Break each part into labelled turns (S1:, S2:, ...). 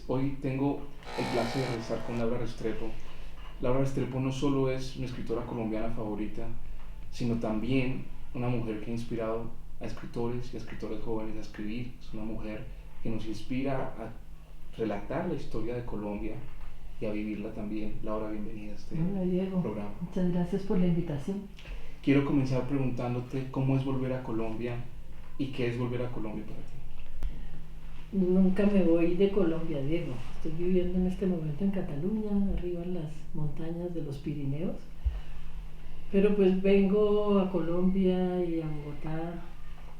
S1: Hoy tengo el placer de estar con Laura Restrepo. Laura Restrepo no solo es mi escritora colombiana favorita, sino también una mujer que ha inspirado a escritores y a escritores jóvenes a escribir. Es una mujer que nos inspira a relatar la historia de Colombia y a vivirla también. Laura, bienvenida a este
S2: Hola Diego,
S1: programa.
S2: muchas gracias por la invitación.
S1: Quiero comenzar preguntándote cómo es volver a Colombia y qué es volver a Colombia para ti.
S2: Nunca me voy de Colombia, Diego. Estoy viviendo en este momento en Cataluña, arriba en las montañas de los Pirineos. Pero pues vengo a Colombia y a Bogotá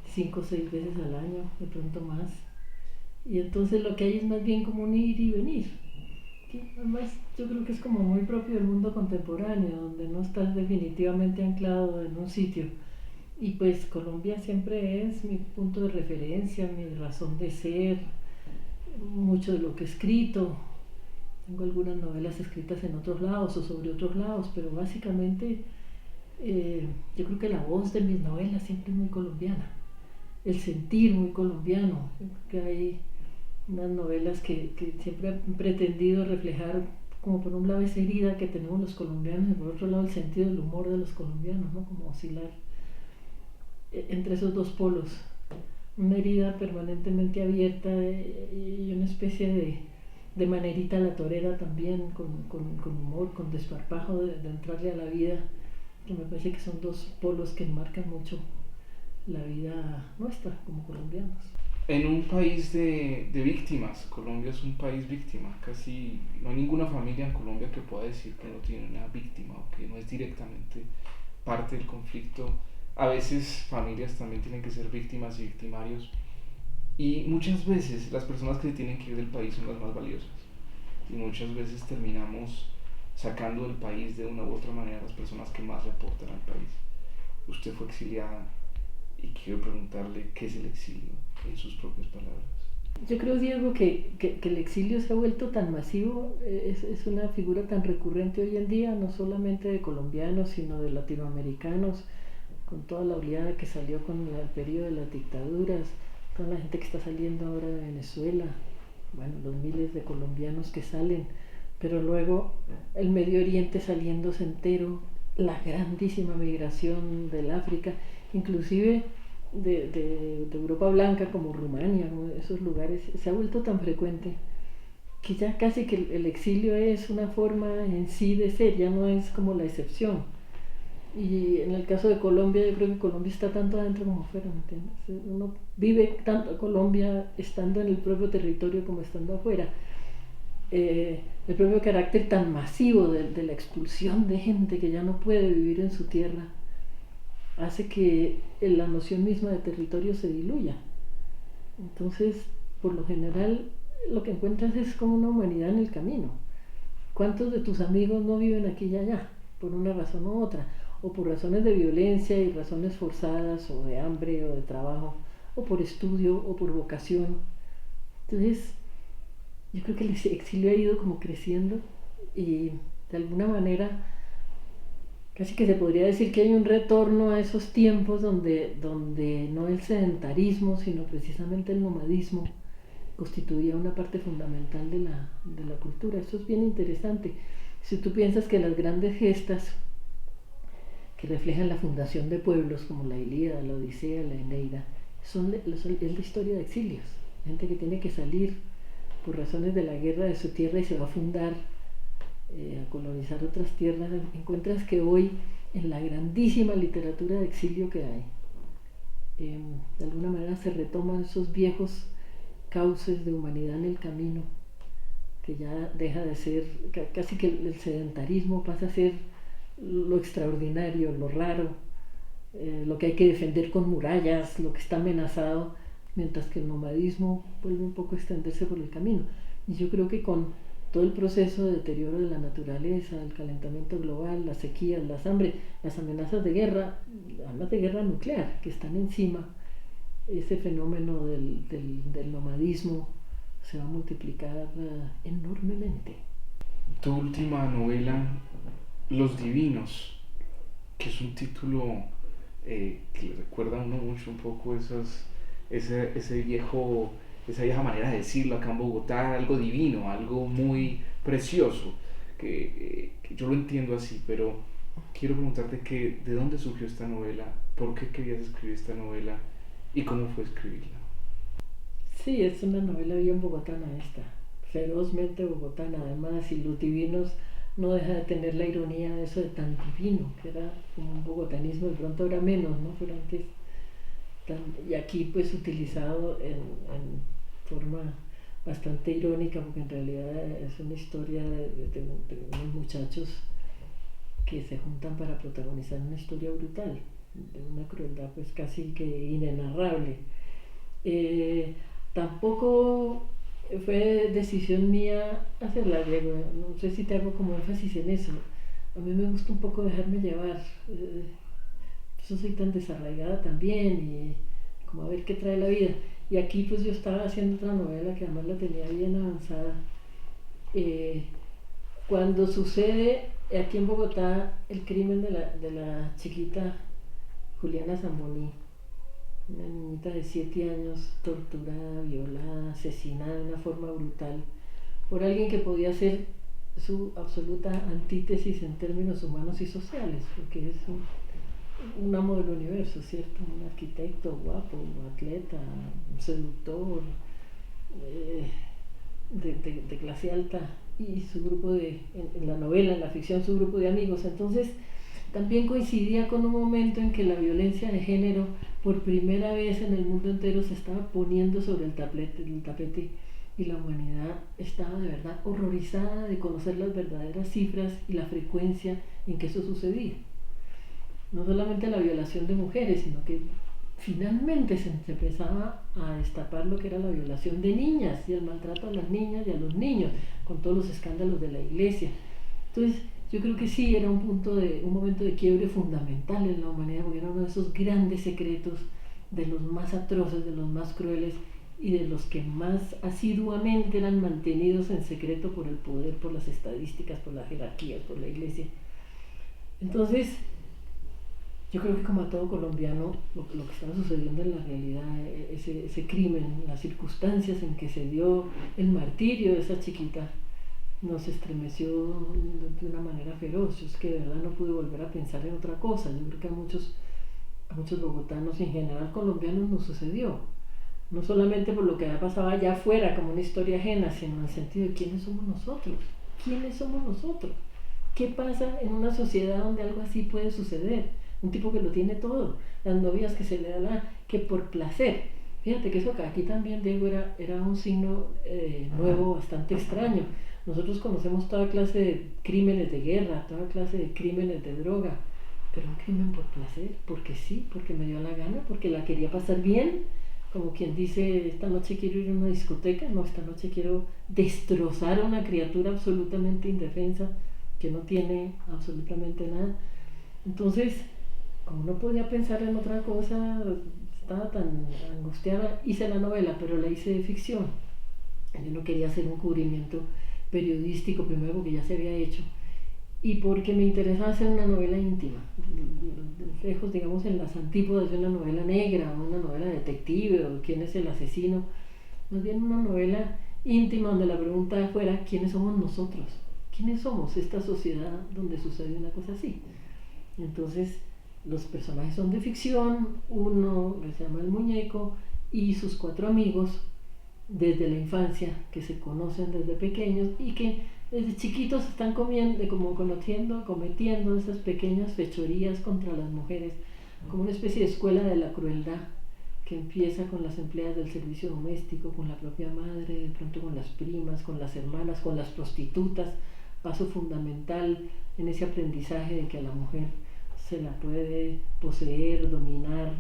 S2: 5 o 6 veces al año, de pronto más. Y entonces lo que hay es más bien como un ir y venir. Sí, además yo creo que es como muy propio del mundo contemporáneo, donde no estás definitivamente anclado en un sitio. Y pues Colombia siempre es mi punto de referencia, mi razón de ser, mucho de lo que he escrito. Tengo algunas novelas escritas en otros lados o sobre otros lados, pero básicamente yo creo que la voz de mis novelas siempre es muy colombiana, el sentir muy colombiano. Yo creo que hay unas novelas que siempre han pretendido reflejar, como por un lado esa herida que tenemos los colombianos y por otro lado el sentido del humor de los colombianos, ¿no? Como oscilar entre esos dos polos, una herida permanentemente abierta y una especie de manerita a la torera también, con humor, con desparpajo de entrarle a la vida, que me parece que son dos polos que enmarcan mucho la vida nuestra como colombianos.
S1: En un país de víctimas, Colombia es un país víctima, casi no hay ninguna familia en Colombia que pueda decir que no tiene una víctima o que no es directamente parte del conflicto. A veces familias también tienen que ser víctimas y victimarios, y muchas veces las personas que se tienen que ir del país son las más valiosas, y muchas veces terminamos sacando del país de una u otra manera a las personas que más le aportan al país. Usted fue exiliada y quiero preguntarle qué es el exilio en sus propias palabras.
S2: Yo creo, Diego, que el exilio se ha vuelto tan masivo, es una figura tan recurrente hoy en día, no solamente de colombianos, sino de latinoamericanos, con toda la oleada que salió con el periodo de las dictaduras, toda la gente que está saliendo ahora de Venezuela, bueno, los miles de colombianos que salen, pero luego el Medio Oriente saliéndose entero, la grandísima migración del África, inclusive de Europa Blanca como Rumania, como esos lugares, se ha vuelto tan frecuente que ya casi que el exilio es una forma en sí de ser, ya no es como la excepción. Y en el caso de Colombia, yo creo que Colombia está tanto adentro como afuera, ¿me entiendes? Uno vive tanto Colombia estando en el propio territorio como estando afuera. El propio carácter tan masivo de la expulsión de gente que ya no puede vivir en su tierra hace que la noción misma de territorio se diluya. Entonces, por lo general, lo que encuentras es como una humanidad en el camino. ¿Cuántos de tus amigos no viven aquí y allá, por una razón u otra? O por razones de violencia y razones forzadas, o de hambre, o de trabajo, o por estudio, o por vocación. Entonces, yo creo que el exilio ha ido como creciendo y de alguna manera casi que se podría decir que hay un retorno a esos tiempos donde no el sedentarismo, sino precisamente el nomadismo constituía una parte fundamental de la cultura. Eso es bien interesante. Si tú piensas que las grandes gestas que reflejan la fundación de pueblos como la Ilíada, la Odisea, la Eneida, es la historia de exilios, gente que tiene que salir por razones de la guerra de su tierra y se va a fundar, a colonizar otras tierras. Encuentras que hoy en la grandísima literatura de exilio que hay, de alguna manera se retoman esos viejos cauces de humanidad en el camino, que ya deja de ser, casi que el sedentarismo pasa a ser lo extraordinario, lo raro, lo que hay que defender con murallas, lo que está amenazado, mientras que el nomadismo vuelve un poco a extenderse por el camino. Y yo creo que con todo el proceso de deterioro de la naturaleza, el calentamiento global, las sequías, las hambre, las amenazas de guerra, además de guerra nuclear, que están encima, ese fenómeno del nomadismo se va a multiplicar enormemente.
S1: Tu última novela, Los Divinos, que es un título que le recuerda a uno mucho un poco ese viejo esa vieja manera de decirlo acá en Bogotá, algo divino, algo muy precioso, que yo lo entiendo así, pero quiero preguntarte que, ¿de dónde surgió esta novela? ¿Por qué querías escribir esta novela? ¿Y cómo fue escribirla?
S2: Sí, es una novela bien bogotana esta, ferozmente bogotana además, y los divinos no deja de tener la ironía de eso de tan divino, que era como un bogotanismo, de pronto era menos, ¿no? Pero antes, y aquí pues utilizado en forma bastante irónica, porque en realidad es una historia de unos muchachos que se juntan para protagonizar una historia brutal, de una crueldad pues casi que inenarrable. Eh, Tampoco fue decisión mía hacerla, Diego. No sé si te hago como énfasis en eso. A mí me gusta un poco dejarme llevar. Yo soy tan desarraigada también y como a ver qué trae la vida. Y aquí pues yo estaba haciendo otra novela que además la tenía bien avanzada. Eh, Cuando sucede aquí en Bogotá el crimen de la chiquita Juliana Zamboní, una niñita de 7 años torturada, violada, asesinada de una forma brutal por alguien que podía ser su absoluta antítesis en términos humanos y sociales, porque es un amo del universo, ¿cierto? Un arquitecto guapo, un atleta, un seductor, eh, de clase alta, y su grupo en la novela, en la ficción, su grupo de amigos. Entonces, también coincidía con un momento en que la violencia de género por primera vez en el mundo entero se estaba poniendo sobre el tapete, y la humanidad estaba de verdad horrorizada de conocer las verdaderas cifras y la frecuencia en que eso sucedía. No solamente la violación de mujeres, sino que finalmente se empezaba a destapar lo que era la violación de niñas y el maltrato a las niñas y a los niños, con todos los escándalos de la iglesia. Entonces, yo creo que sí era un momento de quiebre fundamental en la humanidad, porque era uno de esos grandes secretos, de los más atroces, de los más crueles y de los que más asiduamente eran mantenidos en secreto por el poder, por las estadísticas, por las jerarquías, por la iglesia. Entonces, yo creo que como a todo colombiano, lo que estaba sucediendo en la realidad, ese crimen, las circunstancias en que se dio el martirio de esa chiquita, nos estremeció de una manera feroz. Yo es que de verdad no pude volver a pensar en otra cosa. Yo creo que a muchos bogotanos y en general colombianos nos sucedió. No solamente por lo que había pasado allá afuera como una historia ajena, sino en el sentido de quiénes somos nosotros. ¿Quiénes somos nosotros? ¿Qué pasa en una sociedad donde algo así puede suceder? Un tipo que lo tiene todo, las novias que se le da que por placer. Fíjate que eso acá aquí también, Diego, era un signo nuevo, bastante extraño. Nosotros conocemos toda clase de crímenes de guerra, toda clase de crímenes de droga, pero un crimen por placer, porque sí, porque me dio la gana, porque la quería pasar bien, como quien dice, esta noche quiero ir a una discoteca, no, esta noche quiero destrozar a una criatura absolutamente indefensa que no tiene absolutamente nada. Entonces, como no podía pensar en otra cosa, estaba tan angustiada, hice la novela, pero la hice de ficción. Yo no quería hacer un cubrimiento periodístico, primero porque ya se había hecho, y porque me interesaba hacer una novela íntima, lejos, digamos, en las antípodas de una novela negra, o una novela detective, o quién es el asesino, más bien una novela íntima donde la pregunta fuera ¿quiénes somos nosotros? ¿Quiénes somos esta sociedad donde sucede una cosa así? Entonces, los personajes son de ficción, uno que se llama el muñeco y sus 4 amigos desde la infancia, que se conocen desde pequeños y que desde chiquitos están cometiendo esas pequeñas fechorías contra las mujeres, como una especie de escuela de la crueldad que empieza con las empleadas del servicio doméstico, con la propia madre, de pronto con las primas, con las hermanas, con las prostitutas, paso fundamental en ese aprendizaje de que a la mujer se la puede poseer, dominar,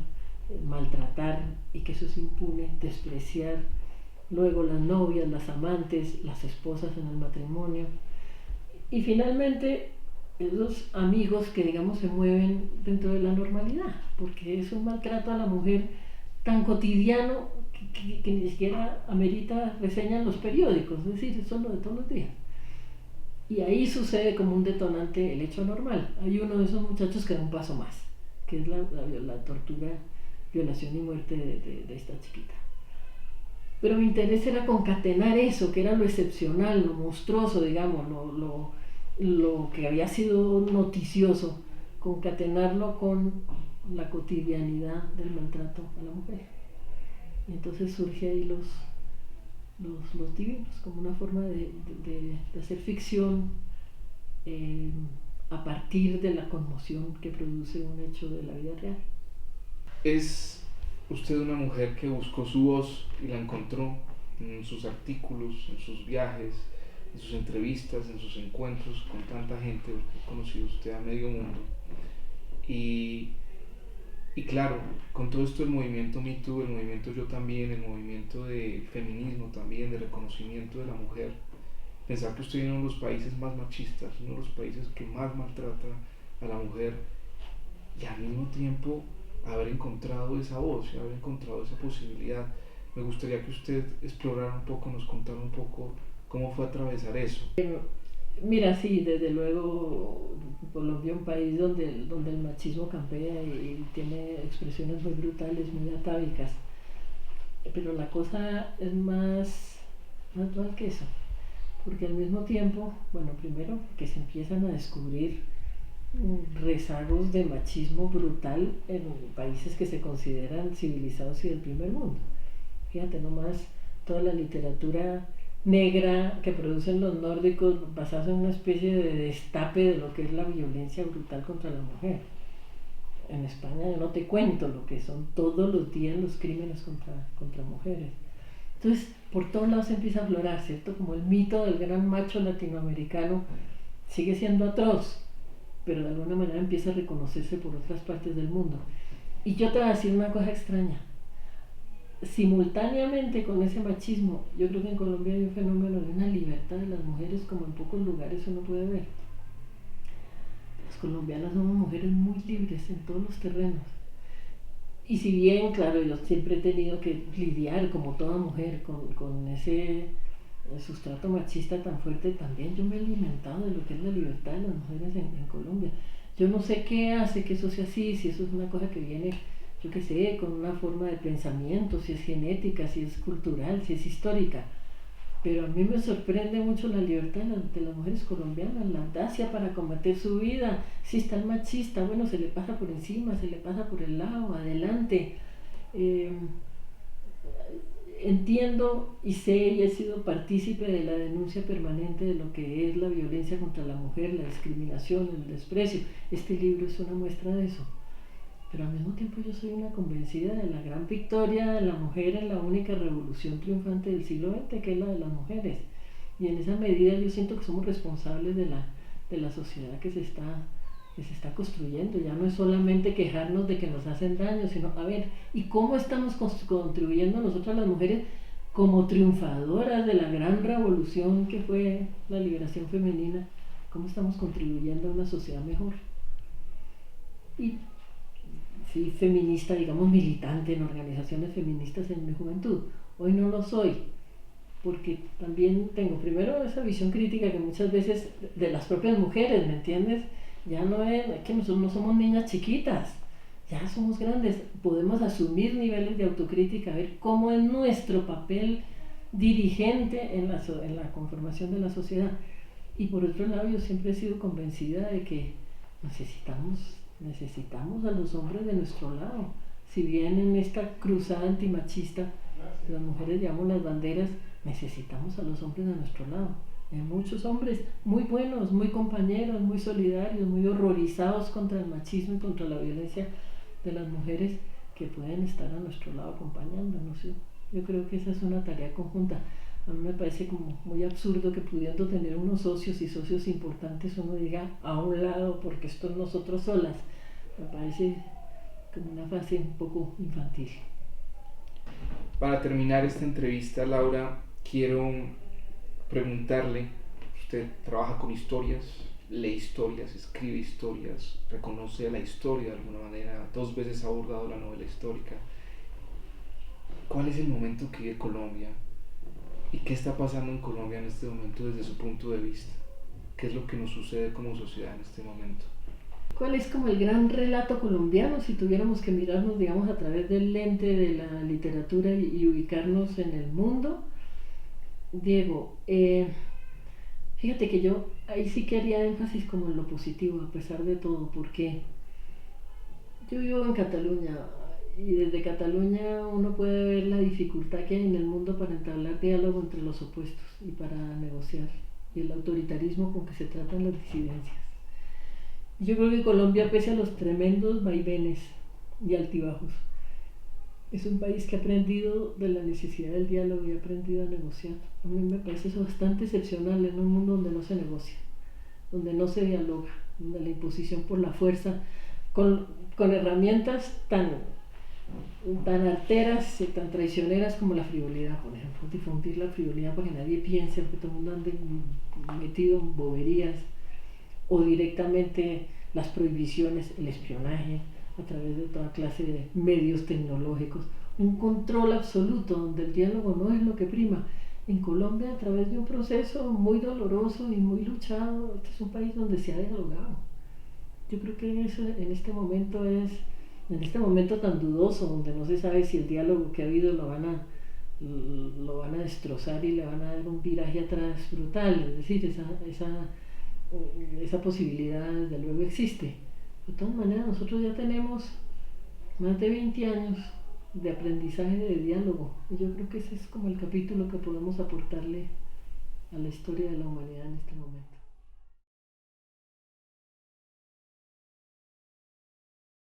S2: maltratar y que eso es impune, despreciar. Luego las novias, las amantes, las esposas en el matrimonio. Y finalmente esos amigos que digamos se mueven dentro de la normalidad, porque es un maltrato a la mujer tan cotidiano que ni siquiera amerita reseña en los periódicos, es decir, eso es lo de todos los días. Y ahí sucede como un detonante el hecho normal. Hay uno de esos muchachos que da un paso más, que es la tortura, violación y muerte de esta chiquita. pero mi interés era concatenar eso, que era lo excepcional, lo monstruoso, digamos, lo que había sido noticioso, concatenarlo con la cotidianidad del maltrato a la mujer. Y entonces surge ahí los divinos, como una forma de hacer ficción eh, a partir de la conmoción que produce un hecho de la vida real.
S1: Es usted una mujer que buscó su voz y la encontró en sus artículos, en sus viajes, en sus entrevistas, en sus encuentros con tanta gente, porque ha conocido usted a medio mundo. Y, y claro, con todo esto el movimiento Me Too, el movimiento Yo También, el movimiento de feminismo también, de reconocimiento de la mujer, pensar que usted viene de uno de los países más machistas, uno de los países que más maltrata a la mujer, y al mismo tiempo haber encontrado esa voz y haber encontrado esa posibilidad. Me gustaría que usted explorara un poco, nos contara un poco cómo fue atravesar eso.
S2: Mira, sí, desde luego Colombia es un país donde el machismo campea y tiene expresiones muy brutales, muy atávicas, pero la cosa es más natural que eso, porque al mismo tiempo, bueno, primero que se empiezan a descubrir rezagos de machismo brutal en países que se consideran civilizados y del primer mundo. Fíjate nomás toda la literatura negra que producen los nórdicos basados en una especie de destape de lo que es la violencia brutal contra la mujer. En España yo no te cuento lo que son todos los días los crímenes contra mujeres. Entonces, por todos lados se empieza a aflorar, ¿cierto? Como el mito del gran macho latinoamericano sigue siendo atroz, pero de alguna manera empieza a reconocerse por otras partes del mundo. Y yo te voy a decir una cosa extraña. Simultáneamente con ese machismo, yo creo que en Colombia hay un fenómeno de una libertad de las mujeres como en pocos lugares uno puede ver. Las colombianas somos mujeres muy libres en todos los terrenos. Y si bien, claro, yo siempre he tenido que lidiar, como toda mujer, con ese sustrato machista tan fuerte, también yo me he alimentado de lo que es la libertad de las mujeres en Colombia. Yo no sé qué hace que eso sea así, si eso es una cosa que viene, yo qué sé, con una forma de pensamiento, si es genética, si es cultural, si es histórica. Pero a mí me sorprende mucho la libertad de las mujeres colombianas, la audacia para combatir su vida. Si está el machista, bueno, se le pasa por encima, se le pasa por el lado, adelante. Eh, Entiendo y sé y he sido partícipe de la denuncia permanente de lo que es la violencia contra la mujer, la discriminación, el desprecio. Este libro es una muestra de eso. Pero al mismo tiempo yo soy una convencida de la gran victoria de la mujer en la única revolución triunfante del siglo XX, que es la de las mujeres. Y en esa medida yo siento que somos responsables de la sociedad que se está construyendo. Ya no es solamente quejarnos de que nos hacen daño, sino, a ver, ¿y cómo estamos contribuyendo nosotras las mujeres como triunfadoras de la gran revolución que fue la liberación femenina? ¿Cómo estamos contribuyendo a una sociedad mejor? Y sí, feminista, digamos, militante en organizaciones feministas en mi juventud. Hoy no lo soy, porque también tengo primero esa visión crítica que muchas veces de las propias mujeres, ¿me entiendes? Ya no es que nosotros no somos niñas chiquitas, ya somos grandes, podemos asumir niveles de autocrítica, ver cómo es nuestro papel dirigente en la conformación de la sociedad. Y por otro lado, yo siempre he sido convencida de que necesitamos a los hombres de nuestro lado. Si bien en esta cruzada antimachista las mujeres llevamos las banderas, necesitamos a los hombres de nuestro lado. Hay muchos hombres muy buenos, muy compañeros, muy solidarios, muy horrorizados contra el machismo y contra la violencia de las mujeres, que pueden estar a nuestro lado acompañándonos. Yo creo que esa es una tarea conjunta. A mí me parece como muy absurdo que pudiendo tener unos socios y socios importantes uno diga a un lado porque esto es nosotros solas. Me parece como una fase un poco infantil.
S1: Para terminar esta entrevista, Laura, quiero preguntarle, usted trabaja con historias, lee historias, escribe historias, reconoce la historia de alguna manera, 2 veces ha abordado la novela histórica. ¿Cuál es el momento que vive Colombia? ¿Y qué está pasando en Colombia en este momento desde su punto de vista? ¿Qué es lo que nos sucede como sociedad en este momento?
S2: ¿Cuál es como el gran relato colombiano si tuviéramos que mirarnos, digamos, a través del lente de la literatura y ubicarnos en el mundo? Diego, fíjate que yo ahí sí que haría énfasis como en lo positivo, a pesar de todo, porque yo vivo en Cataluña y desde Cataluña uno puede ver la dificultad que hay en el mundo para entablar diálogo entre los opuestos y para negociar, y el autoritarismo con que se tratan las disidencias. Yo creo que Colombia, pese a los tremendos vaivenes y altibajos, es un país que ha aprendido de la necesidad del diálogo y ha aprendido a negociar. A mí me parece eso bastante excepcional en un mundo donde no se negocia, donde no se dialoga, donde la imposición por la fuerza, con, con herramientas tan arteras y tan traicioneras como la frivolidad, por ejemplo, difundir la frivolidad para que nadie piense, porque todo el mundo ande metido en boberías, o directamente las prohibiciones, el espionaje a través de toda clase de medios tecnológicos, un control absoluto donde el diálogo no es lo que prima. En Colombia, a través de un proceso muy doloroso y muy luchado, este es un país donde se ha dialogado. Yo creo que eso en este momento en este momento tan dudoso, donde no se sabe si el diálogo que ha habido lo van a destrozar y le van a dar un viraje atrás brutal, es decir, esa posibilidad desde luego existe. De todas maneras, nosotros ya tenemos más de 20 años de aprendizaje de diálogo, y yo creo que ese es como el capítulo que podemos aportarle a la historia de la humanidad en este momento.